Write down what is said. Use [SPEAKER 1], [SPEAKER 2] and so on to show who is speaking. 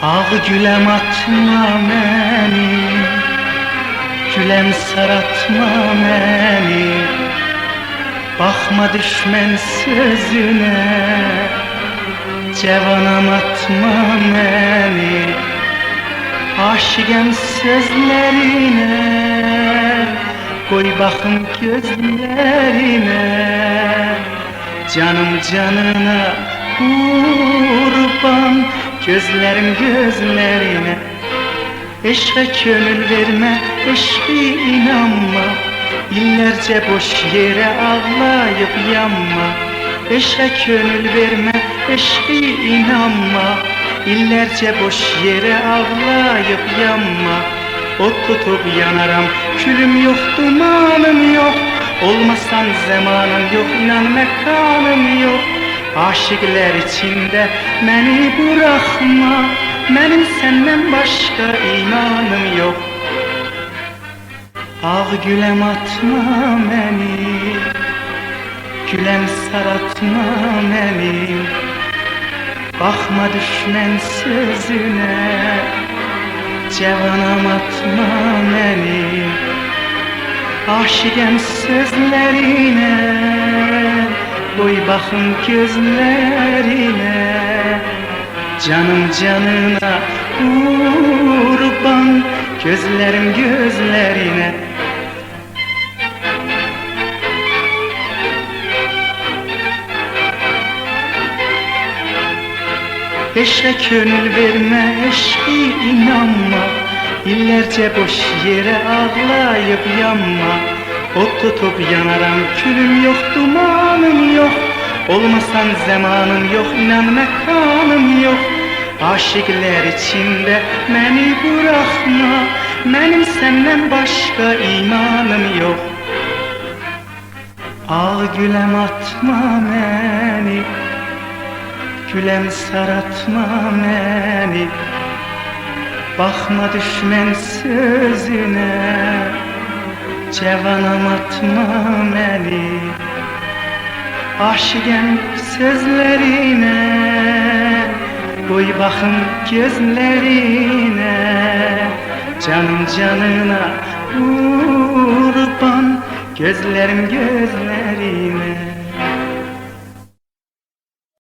[SPEAKER 1] Ağ güləm atma məni, güləm saratma məni. Baxma düşmən sözünə, cavanam atma məni. Aşiqəm sözlərinə, qoy baxım gözlərinə. Canım canına qurban, gözlərim gözlərinə. Eşqə könül vermə, eşqi inanma, illərcə boş yerə ağlayıb yanma. Eşqə könül vermə, eşqi inanma, illərcə boş yerə ağlayıb yanma. Od tutub yanaram, külüm yox, dumanım yox. Olmasan zamanım yox, inan məkanım yox. Aşıqlər içində məni buraxma, mənim səndən başqa imanım yox. Ağ güləm atma məni, güləm saratma məni. Baxma düşmən sözünə, cavanam atma məni. Aşiqəm sözlərinə, qoy baxım gözlərinə. Canım canına qurban, gözlərim gözlərinə. Eşqə könül vermə, eşqi inanma, illərcə boş yerə ağlayıb yanma. Od tutub yanaram, külüm yox, dumanım yox. Olmasan zamanım yox, inan məkanım yox. Aşiqlər içində məni buraxma, mənim səndən başqa imanım yox. Ağ güləm atma məni, güləm saratma məni. Baxma düşmən sözünə, cavanam atma məni. Aşiqəm sözlərinə, qoy baxım gözlərinə. Canım canına qurban, gözlərim gözlərinə.